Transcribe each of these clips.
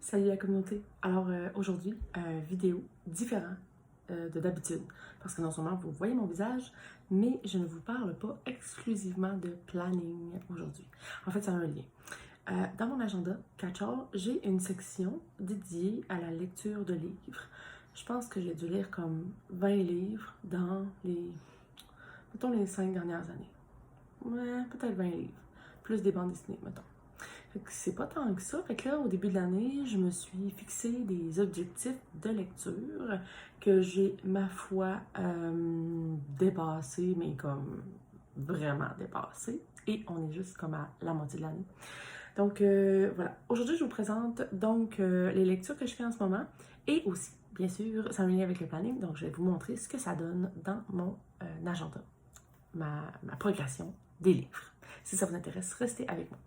Salut la communauté! Alors aujourd'hui, vidéo différente de d'habitude, parce que non seulement vous voyez mon visage, mais je ne vous parle pas exclusivement de planning aujourd'hui. En fait, ça a un lien. Dans mon agenda Catch-all, j'ai une section dédiée à la lecture de livres. Je pense que j'ai dû lire comme 20 livres dans mettons, les 5 dernières années. Ouais, peut-être 20 livres. Plus des bandes dessinées, mettons. Fait que c'est pas tant que ça. Fait que là, au début de l'année, je me suis fixé des objectifs de lecture que j'ai, ma foi, dépassés, mais comme vraiment dépassés. Et on est juste comme à la moitié de l'année. Donc voilà. Aujourd'hui, je vous présente donc les lectures que je fais en ce moment. Et aussi, bien sûr, ça a un lien avec le planning. Donc je vais vous montrer ce que ça donne dans mon agenda, ma progression des livres. Si ça vous intéresse, restez avec moi.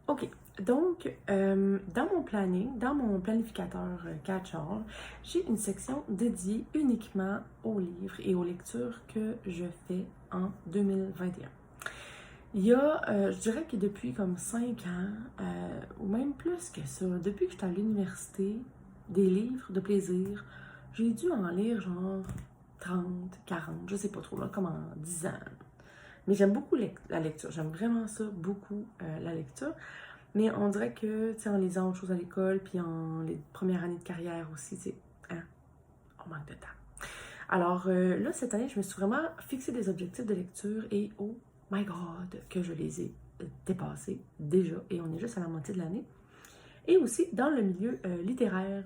OK. Donc, dans mon planning, dans mon planificateur Catch-all, j'ai une section dédiée uniquement aux livres et aux lectures que je fais en 2021. Il y a, je dirais que depuis comme 5 ans, ou même plus que ça, depuis que je suis à l'université, des livres de plaisir, j'ai dû en lire genre 30, 40, je sais pas trop, là, comme en 10 ans. Mais j'aime beaucoup la lecture, j'aime vraiment ça, beaucoup la lecture. Mais on dirait que, tu sais, en lisant autre chose à l'école, puis en les premières années de carrière aussi, tu sais, hein, on manque de temps. Alors là, cette année, je me suis vraiment fixé des objectifs de lecture et oh my God, que je les ai dépassés déjà. Et on est juste à la moitié de l'année. Et aussi, dans le milieu littéraire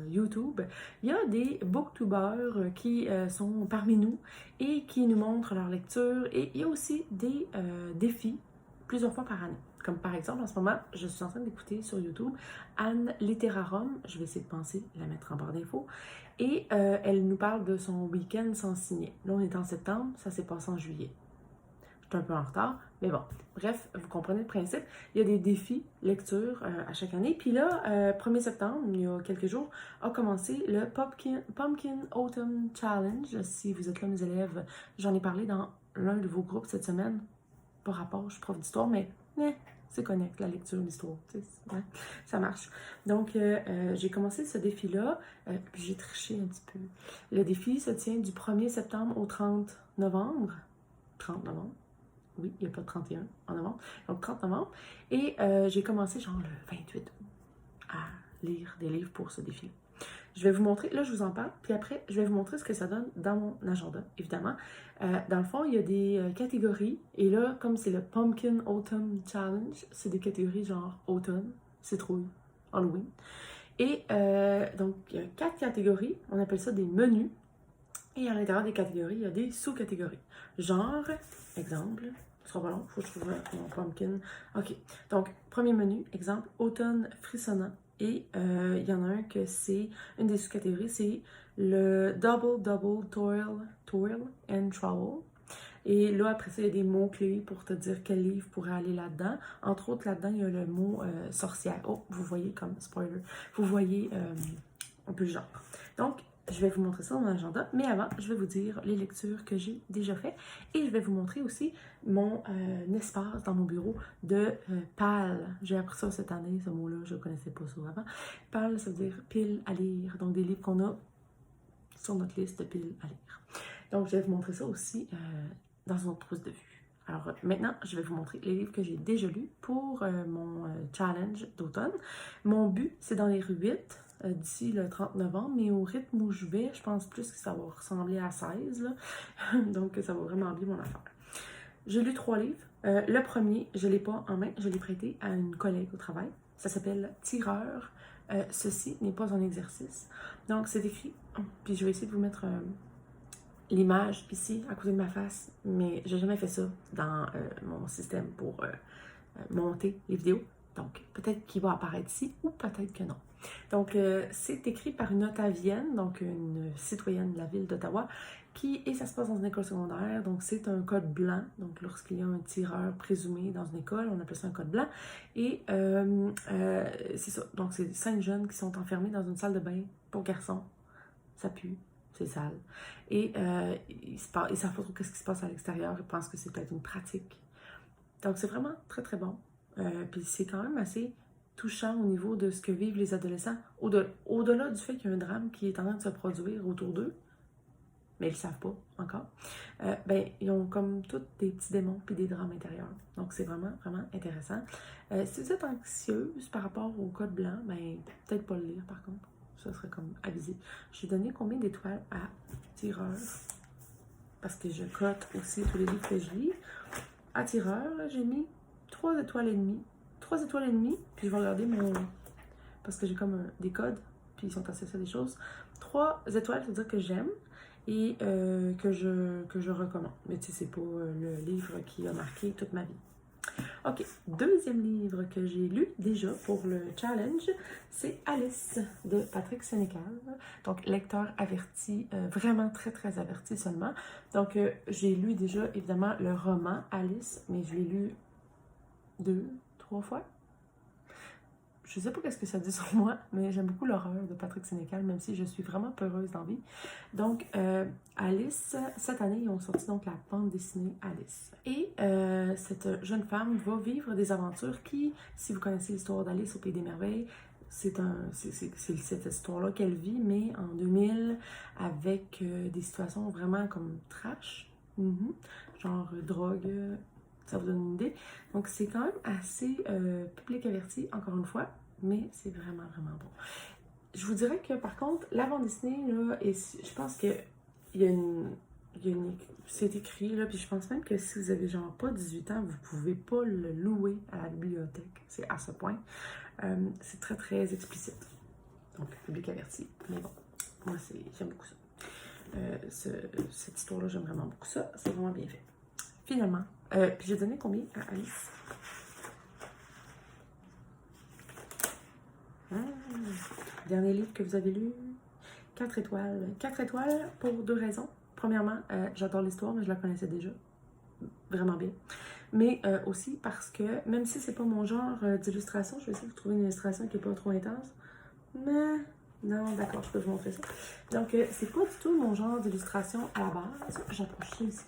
YouTube, il y a des booktubers qui sont parmi nous et qui nous montrent leur lecture. Et il y a aussi des défis plusieurs fois par année. Comme par exemple, en ce moment, je suis en train d'écouter sur YouTube Anne Litterarum. Je vais essayer de penser la mettre en barre d'infos. Et elle nous parle de son week-end sans signer. Là, on est en septembre, ça s'est passé en juillet. Je suis un peu en retard, mais bon. Bref, vous comprenez le principe. Il y a des défis lecture à chaque année. Puis là, 1er septembre, il y a quelques jours, a commencé le Pumpkin Autumn Challenge. Si vous êtes là, mes élèves, j'en ai parlé dans l'un de vos groupes cette semaine. Pas rapport, je suis prof d'histoire, mais c'est connect, la lecture, l'histoire, ouais, ça marche. Donc, j'ai commencé ce défi-là, puis j'ai triché un petit peu. Le défi se tient du 1er septembre au 30 novembre. 30 novembre, oui, il n'y a pas de 31 en novembre, donc 30 novembre. Et j'ai commencé genre le 28 août à lire des livres pour ce défi-là. Je vais vous montrer, là je vous en parle, puis après je vais vous montrer ce que ça donne dans mon agenda, évidemment. Dans le fond, il y a des catégories, et là, comme c'est le Pumpkin Autumn Challenge, c'est des catégories genre automne, citrouille, Halloween. Et donc, il y a 4 catégories, on appelle ça des menus, et à l'intérieur des catégories, il y a des sous-catégories. Genre, exemple, ce sera pas long, il faut que je trouve mon pumpkin. Ok, donc, premier menu, exemple, automne frissonnant. Et il y en a un que c'est, une des sous-catégories, c'est le Double Toil and Trouble. Et là, après ça, il y a des mots-clés pour te dire quel livre pourrait aller là-dedans. Entre autres, là-dedans, il y a le mot sorcière. Oh, vous voyez comme spoiler. Vous voyez un peu le genre. Donc, je vais vous montrer ça dans mon agenda, mais avant, je vais vous dire les lectures que j'ai déjà faites et je vais vous montrer aussi mon espace dans mon bureau de PAL. J'ai appris ça cette année, ce mot-là, je ne connaissais pas ça avant. PAL, ça veut dire pile à lire, donc des livres qu'on a sur notre liste de piles à lire. Donc, je vais vous montrer ça aussi dans une autre trousse de vue. Alors maintenant, je vais vous montrer les livres que j'ai déjà lus pour mon challenge d'automne. Mon but, c'est d'en lire 8 d'ici le 30 novembre, mais au rythme où je vais, je pense plus que ça va ressembler à 16, là. Donc ça va vraiment bien mon affaire. J'ai lu 3 livres. Le premier, je ne l'ai pas en main, je l'ai prêté à une collègue au travail. Ça s'appelle Tireur. Ceci n'est pas un exercice. Donc c'est écrit, puis je vais essayer de vous mettre l'image ici, à côté de ma face, mais j'ai jamais fait ça dans mon système pour monter les vidéos. Donc, peut-être qu'il va apparaître ici ou peut-être que non. Donc, c'est écrit par une Ottavienne, donc une citoyenne de la ville d'Ottawa, et ça se passe dans une école secondaire, donc c'est un code blanc. Donc, lorsqu'il y a un tireur présumé dans une école, on appelle ça un code blanc. Et c'est ça. Donc, c'est 5 jeunes qui sont enfermés dans une salle de bain pour garçons. Ça pue. C'est sale. Et ils savent pas trop ce qui se passe à l'extérieur. Ils pensent que c'est peut-être une pratique. Donc, c'est vraiment très, très bon. Puis c'est quand même assez touchant au niveau de ce que vivent les adolescents, au-delà du fait qu'il y a un drame qui est en train de se produire autour d'eux, mais ils ne le savent pas encore, ben, ils ont comme tous des petits démons puis des drames intérieurs. Donc, c'est vraiment, vraiment intéressant. Si vous êtes anxieuse par rapport au code blanc, ben, peut-être pas le lire, par contre. Ça serait comme avisé. J'ai donné combien d'étoiles à Tireur? Parce que je cote aussi tous les livres que je lis. À Tireur, j'ai mis 3 étoiles et demie. 3 étoiles et demie, puis je vais regarder mon... Parce que j'ai comme des codes, puis ils sont associés à des choses. 3 étoiles, c'est-à-dire que j'aime et que je recommande. Mais tu sais, c'est pas le livre qui a marqué toute ma vie. Ok, deuxième livre que j'ai lu déjà pour le challenge, c'est Alice de Patrick Sénécal. Donc, lecteur averti, vraiment très très averti seulement. Donc, j'ai lu déjà évidemment le roman Alice, mais je l'ai lu 2, 3 fois. Je sais pas qu'est-ce que ça dit sur moi, mais j'aime beaucoup l'horreur de Patrick Sénécal, même si je suis vraiment peureuse d'envie. Donc, Alice, cette année, ils ont sorti donc la bande dessinée Alice. Et cette jeune femme va vivre des aventures qui, si vous connaissez l'histoire d'Alice au Pays des Merveilles, c'est cette histoire-là qu'elle vit, mais en 2000, avec des situations vraiment comme trash, genre drogue. Ça vous donne une idée. Donc, c'est quand même assez public averti, encore une fois, mais c'est vraiment, vraiment bon. Je vous dirais que, par contre, la bande dessinée, là, et je pense que c'est écrit, là, puis je pense même que si vous avez genre pas 18 ans, vous pouvez pas le louer à la bibliothèque. C'est à ce point. C'est très, très explicite. Donc, public averti. Mais bon, moi, j'aime beaucoup ça. Cette histoire-là, j'aime vraiment beaucoup ça. C'est vraiment bien fait. Finalement, puis j'ai donné combien à Alice? Dernier livre que vous avez lu? 4 étoiles. 4 étoiles pour 2 raisons. Premièrement, j'adore l'histoire, mais je la connaissais déjà. Vraiment bien. Mais aussi parce que, même si c'est pas mon genre d'illustration, je vais essayer de trouver une illustration qui est pas trop intense. Mais non, d'accord, je peux vous montrer ça. Donc, c'est pas du tout mon genre d'illustration à la base. J'approche ça ici.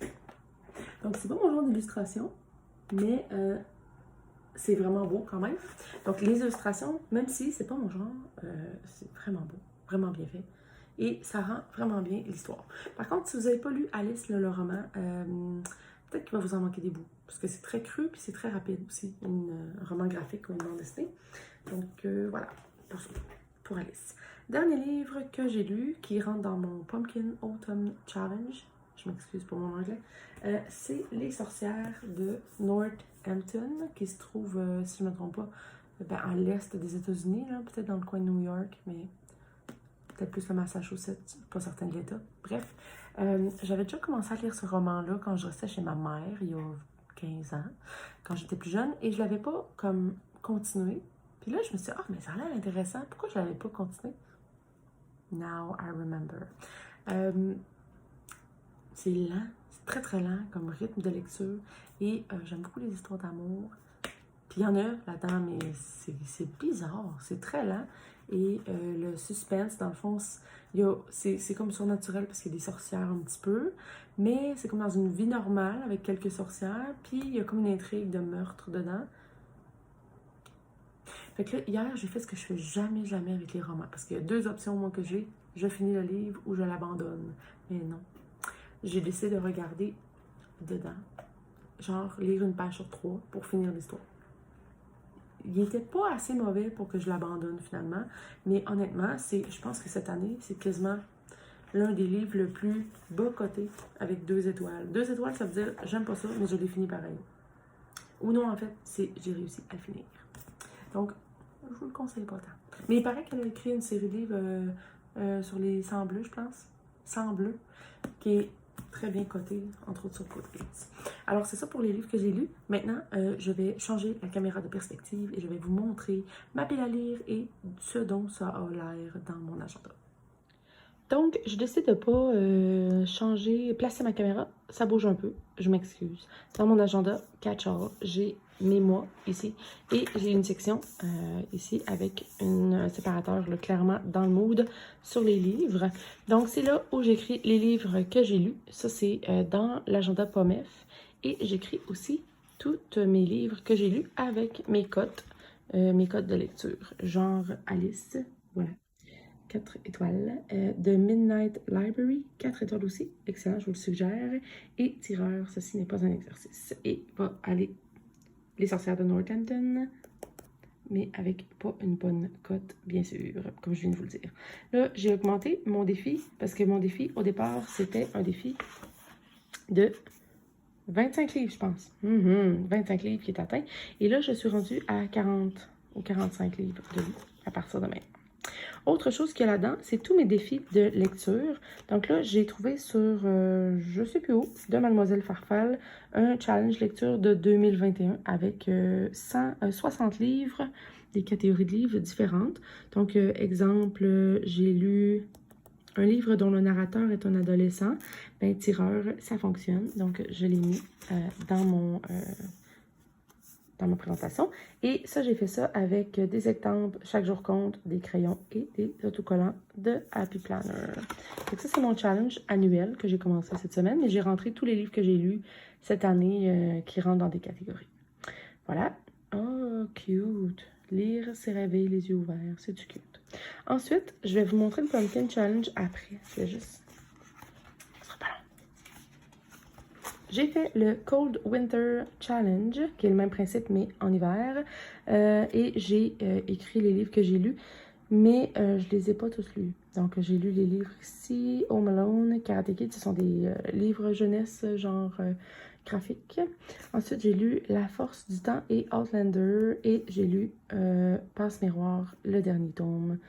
Donc, c'est pas mon genre d'illustration, mais c'est vraiment beau quand même. Donc, les illustrations, même si c'est pas mon genre, c'est vraiment beau, vraiment bien fait. Et ça rend vraiment bien l'histoire. Par contre, si vous n'avez pas lu Alice, le roman, peut-être qu'il va vous en manquer des bouts. Parce que c'est très cru, puis c'est très rapide aussi. Un roman graphique ou une bande dessinée. Donc, voilà, pour Alice. Dernier livre que j'ai lu, qui rentre dans mon Pumpkin Autumn Challenge, je m'excuse pour mon anglais, c'est Les sorcières de Northampton, qui se trouve, si je ne me trompe pas, à l'est des États-Unis, peut-être dans le coin de New York, mais peut-être plus le Massachusetts, pas certain de l'État. Bref, j'avais déjà commencé à lire ce roman-là quand je restais chez ma mère, il y a 15 ans, quand j'étais plus jeune, et je l'avais pas comme continué. Puis là, je me suis dit, mais ça a l'air intéressant, pourquoi je l'avais pas continué? Now I remember. C'est lent, c'est très très lent comme rythme de lecture et j'aime beaucoup les histoires d'amour. Puis il y en a là-dedans, mais c'est bizarre, c'est très lent et le suspense, dans le fond, c'est comme surnaturel parce qu'il y a des sorcières un petit peu, mais c'est comme dans une vie normale avec quelques sorcières, puis il y a comme une intrigue de meurtre dedans. Fait que là, hier, j'ai fait ce que je fais jamais avec les romans, parce qu'il y a 2 options, moi, que j'ai. Je finis le livre ou je l'abandonne. Mais non. J'ai décidé de regarder dedans. Genre, lire une page sur 3 pour finir l'histoire. Il n'était pas assez mauvais pour que je l'abandonne, finalement. Mais honnêtement, je pense que cette année, c'est quasiment l'un des livres le plus bas coté avec 2 étoiles. 2 étoiles, ça veut dire, j'aime pas ça, mais je l'ai fini pareil. Ou non, en fait, j'ai réussi à le finir. Donc, je vous le conseille pas tant. Mais il paraît qu'elle a écrit une série de livres sur les sangs bleus, je pense. Sang bleu, qui est très bien cotée, entre autres sur Goodreads. Alors, c'est ça pour les livres que j'ai lus. Maintenant, je vais changer la caméra de perspective et je vais vous montrer ma pile à lire et ce dont ça a l'air dans mon agenda. Donc, je décide de pas placer ma caméra. Ça bouge un peu, je m'excuse. Dans mon agenda, catch-all, j'ai mes mois ici. Et j'ai une section ici avec un séparateur là, clairement dans le mood sur les livres. Donc, c'est là où j'écris les livres que j'ai lus. Ça, c'est dans l'agenda POMEF. Et j'écris aussi tous mes livres que j'ai lus avec mes cotes mes codes de lecture. Genre Alice, voilà, 4 étoiles. The Midnight Library, 4 étoiles aussi, excellent, je vous le suggère. Et Tireur, ceci n'est pas un exercice. Et va aller Les sorcières de Northampton, mais avec pas une bonne cote, bien sûr, comme je viens de vous le dire. Là, j'ai augmenté mon défi, parce que mon défi, au départ, c'était un défi de 25 livres, je pense. 25 livres qui est atteint. Et là, je suis rendue à 40 ou 45 livres de lui à partir de maintenant. Autre chose qu'il y a là-dedans, c'est tous mes défis de lecture. Donc là, j'ai trouvé sur, je sais plus où, de Mademoiselle Farfalle, un challenge lecture de 2021 avec 60 livres, des catégories de livres différentes. Donc, exemple, j'ai lu un livre dont le narrateur est un adolescent. Ben, Tireur, ça fonctionne. Donc, je l'ai mis dans ma présentation. Et ça, j'ai fait ça avec des exemples, chaque jour compte, des crayons et des autocollants de Happy Planner. Donc ça, c'est mon challenge annuel que j'ai commencé cette semaine, mais j'ai rentré tous les livres que j'ai lus cette année qui rentrent dans des catégories. Voilà. Oh, cute. Lire, c'est rêver, les yeux ouverts. C'est du cute. Ensuite, je vais vous montrer le Pumpkin Challenge après. Je vais juste... J'ai fait le Cold Winter Challenge, qui est le même principe, mais en hiver. Et j'ai écrit les livres que j'ai lus, mais je les ai pas tous lus. Donc, j'ai lu les livres ici, Home Alone, Karate Kid, ce sont des livres jeunesse, genre graphique. Ensuite, j'ai lu La Force du Temps et Outlander, et j'ai lu Passe-Miroir, le dernier tome.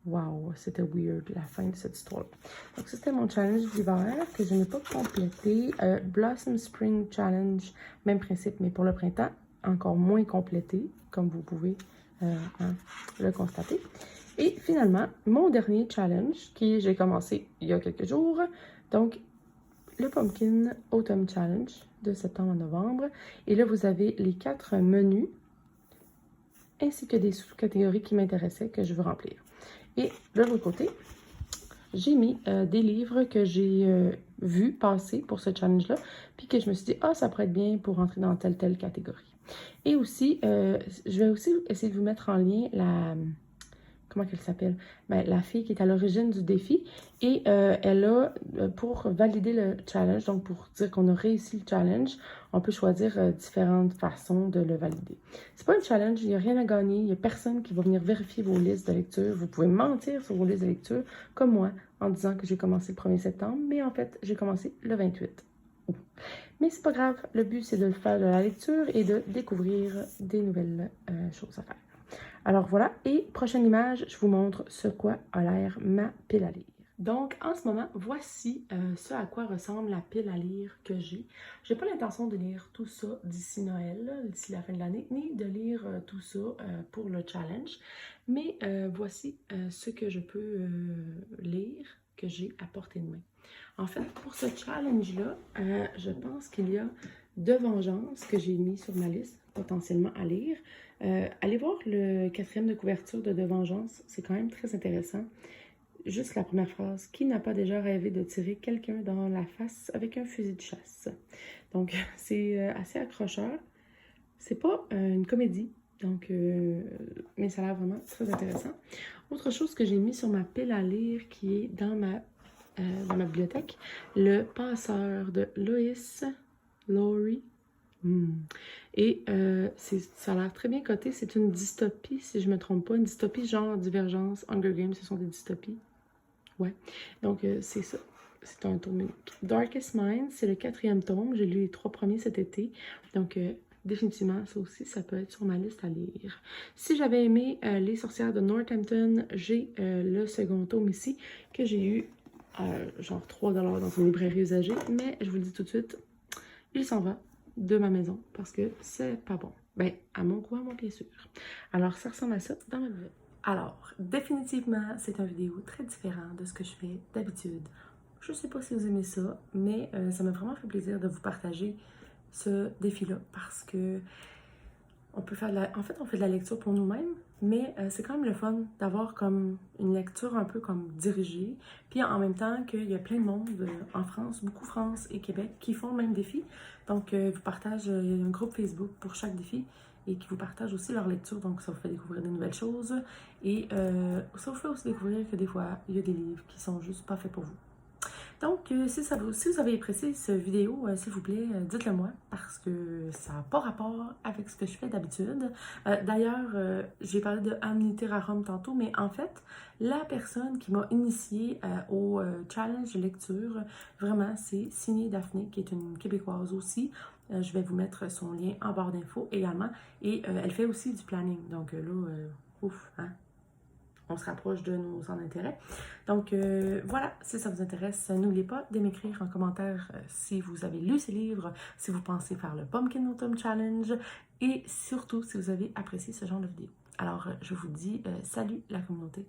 Wow, c'était weird la fin de cette histoire. Donc ça, c'était mon challenge d'hiver que je n'ai pas complété. Blossom Spring Challenge, même principe, mais pour le printemps, encore moins complété, comme vous pouvez le constater. Et finalement, mon dernier challenge, qui j'ai commencé il y a quelques jours, donc le Pumpkin Autumn Challenge de septembre à novembre. Et là, vous avez les 4 menus, ainsi que des sous-catégories qui m'intéressaient que je veux remplir. Et de l'autre côté, j'ai mis des livres que j'ai vus passer pour ce challenge-là, puis que je me suis dit, ah, ça pourrait être bien pour rentrer dans telle catégorie. Et aussi, je vais aussi essayer de vous mettre en lien comment elle s'appelle? Ben, la fille qui est à l'origine du défi. Et elle a, pour valider le challenge, donc pour dire qu'on a réussi le challenge, on peut choisir différentes façons de le valider. C'est pas un challenge, il n'y a rien à gagner, il n'y a personne qui va venir vérifier vos listes de lecture. Vous pouvez mentir sur vos listes de lecture, comme moi, en disant que j'ai commencé le 1er septembre, mais en fait, j'ai commencé le 28. Mais c'est pas grave, le but c'est de le faire de la lecture et de découvrir des nouvelles choses à faire. Alors voilà, et prochaine image, je vous montre ce quoi a l'air ma pile à lire. Donc, en ce moment, voici ce à quoi ressemble la pile à lire que j'ai. J'ai pas l'intention de lire tout ça d'ici Noël, d'ici la fin de l'année, ni de lire tout ça pour le challenge. Mais voici ce que je peux lire, que j'ai à portée de main. En fait, pour ce challenge-là, je pense qu'il y a De Vengeance que j'ai mis sur ma liste, potentiellement à lire. Allez voir le 4e de couverture de Vengeance, c'est quand même très intéressant. Juste la première phrase. Qui n'a pas déjà rêvé de tirer quelqu'un dans la face avec un fusil de chasse? Donc, c'est assez accrocheur. C'est pas une comédie, donc, mais ça a l'air vraiment très intéressant. Autre chose que j'ai mis sur ma pile à lire qui est dans ma bibliothèque, Le Passeur de Lois Lowry. Et ça a l'air très bien coté. C'est une dystopie, si je ne me trompe pas. Une dystopie genre Divergence, Hunger Games, ce sont des dystopies. Ouais. Donc, c'est ça. C'est un tome unique. Darkest Mind, c'est le 4e tome. J'ai lu les 3 premiers cet été. Donc, définitivement, ça aussi, ça peut être sur ma liste à lire. Si j'avais aimé Les sorcières de Northampton, j'ai le second tome ici, que j'ai eu genre 3$ dans une librairie usagée. Mais je vous le dis tout de suite, il s'en va de ma maison parce que c'est pas bon. Ben, à mon goût, à moi, bien sûr. Alors, ça ressemble à ça dans ma vie. Alors, définitivement, c'est une vidéo très différente de ce que je fais d'habitude. Je sais pas si vous aimez ça, mais ça m'a vraiment fait plaisir de vous partager ce défi-là parce que on peut faire en fait, on fait de la lecture pour nous-mêmes, mais c'est quand même le fun d'avoir comme une lecture un peu comme dirigée, puis en même temps qu'il y a plein de monde en France, beaucoup France et Québec, qui font le même défi. Donc, vous partagez, il y a un groupe Facebook pour chaque défi et qui vous partagent aussi leur lecture. Donc, ça vous fait découvrir des nouvelles choses. Et ça vous fait aussi découvrir que des fois, il y a des livres qui sont juste pas faits pour vous. Donc, si vous avez apprécié cette vidéo, s'il vous plaît, dites-le moi parce que ça n'a pas rapport avec ce que je fais d'habitude. D'ailleurs, j'ai parlé de Amniterarum tantôt, mais en fait, la personne qui m'a initiée au challenge de lecture, vraiment, c'est Signée Daphné, qui est une Québécoise aussi. Je vais vous mettre son lien en barre d'infos également. Et elle fait aussi du planning. Donc là, ouf, hein? On se rapproche de nos centres d'intérêt. Donc voilà, si ça vous intéresse, n'oubliez pas de m'écrire en commentaire si vous avez lu ces livres, si vous pensez faire le Pumpkin Autumn Challenge et surtout si vous avez apprécié ce genre de vidéo. Alors je vous dis salut la communauté.